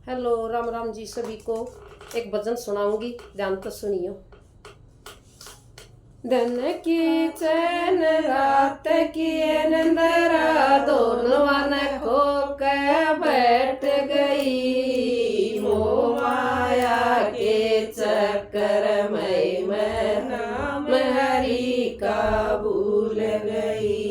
Hello, Ram Ram ji सभी को। एक भजन सुनाऊंगी, ध्यान तो सुनियो। दिन की चैन रात की निंदरा दोनों न खो के बैठ गई। मोह माया के चक्कर मैं नाम हरि का भूल गई।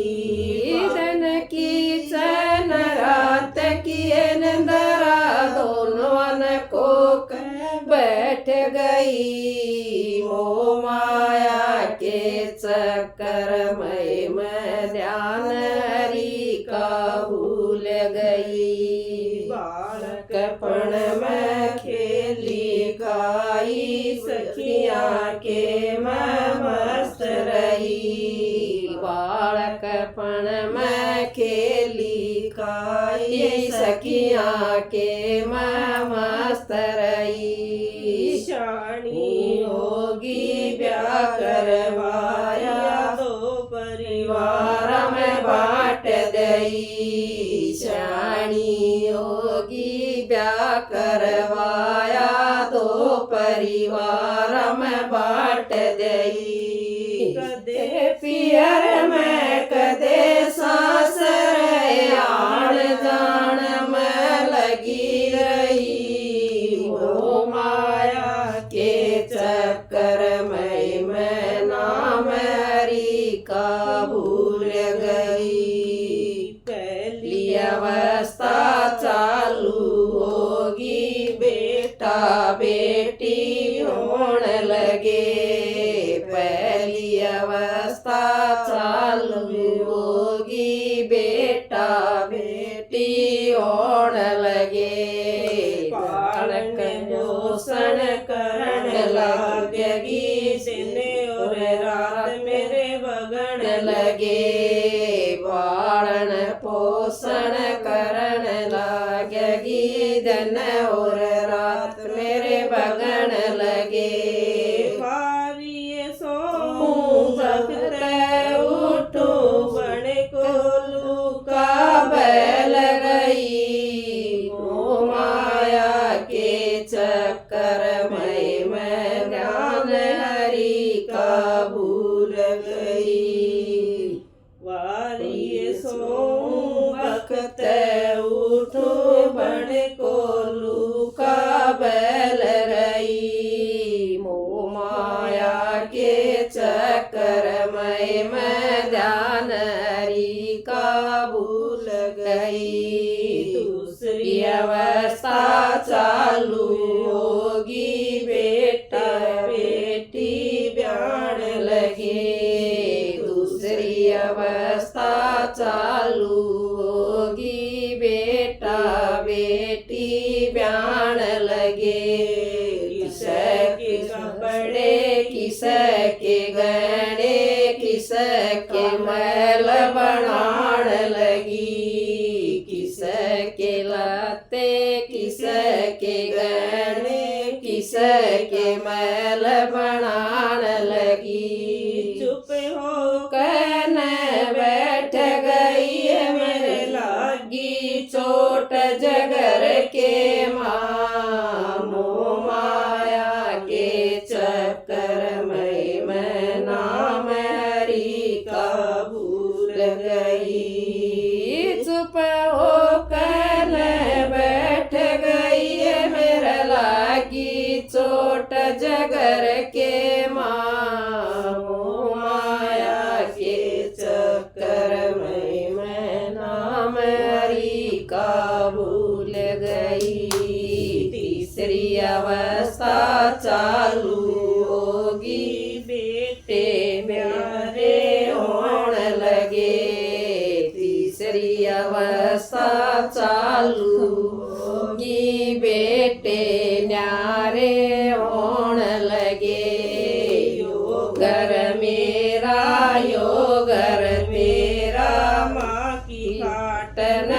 दिन की चैन रात की निंदरा दोनों न खो के बैठ गई। मोह माया के चक्कर मैं ध्यान हरि का भूल गई। बालकपन में खेली गाई सखियाँ के मैं मस्त रही। बालकपन में खेली गाई सखियाँ के मैं मस्त रही। शानी होगी ब्याह करवाया तो परिवार में बांट गई। शानी होगी ब्याह करवाया तो परिवार में बांट गई। कदे पियर में कदे सास आण जान में लगी रही। मोह माया के चक्कर मैं नाम हरि का भूल गई। पहली अवस्था चालू होगी बेटा बेटी होने लगे। पहली अवस्था चालू होगी बेटा बेटी होने लगे। पालक पोषण करने लगेगी दिन और रात मेरे बगन लगे। पालन पोषण करने लगेगी दिन और रात मेरे बगन लगे। उठो बड़े को लूका बैल गई। मोह माया के चक्कर मैं ध्यान हरि का भूल गई। वारी सो वक्त उठो बड़े को लूका बैल रही। मोह माया के चक्कर मैं ध्यान हरि का भूल गई। दूसरी अवस्था चालू होगी बेटा बेटी ब्याण लगे। दूसरी अवस्था चालू होगी बेटा बेटी ब्याण लगे। किसके कपड़े किसके गहने किसके महल बनाण लगी। किसके लत्ते किसके गहने किसके महल बनाण लगी। चुप हो कहने बैठ गई मेरे लागी चोट जगर के माँ। मोह माया के चक्कर मैं नाम हरि का भूल गई। चुप हो कहने बैठ गई मेरे लागी चोट जगर के माँ। मोह माया के चक्कर मैं नाम हरि का भूल गई। तीसरी अवस्था चालू होगी बेटे प्यारे होने लगे। तीसरी अवस्था चालू होगी बेटे न्यारे होने लगे। योगर मेरा माँ की खाट न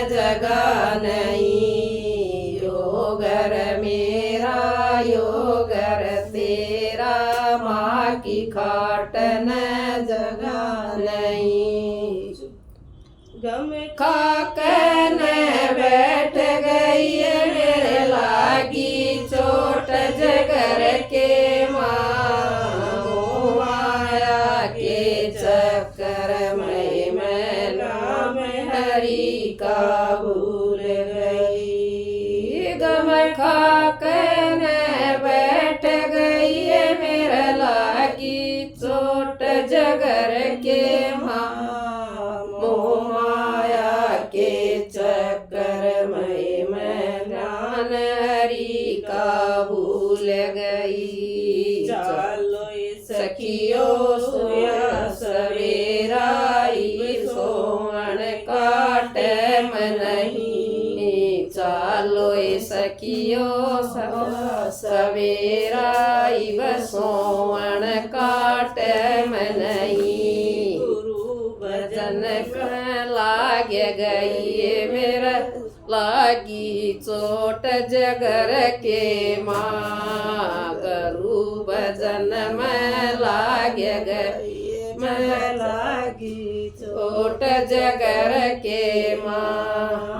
जगा नहीं। योगर मेरा योगर ते मैं खाके ने बैठ गई मेरा लागी चोट जगर के मोह माया के चक्कर में मैं ध्यान हरि का भूल गई। चालो सखियों सोया सवेरा सोवन काट मन नहीं। चालो सखियों सवेरा सोवन काट मन नहीं। गुरु भजन लाग गई मेरा लागी चोट जगर के माँ। गुरु भजन में लाग गई मैं लागी चोट जगर के माँ।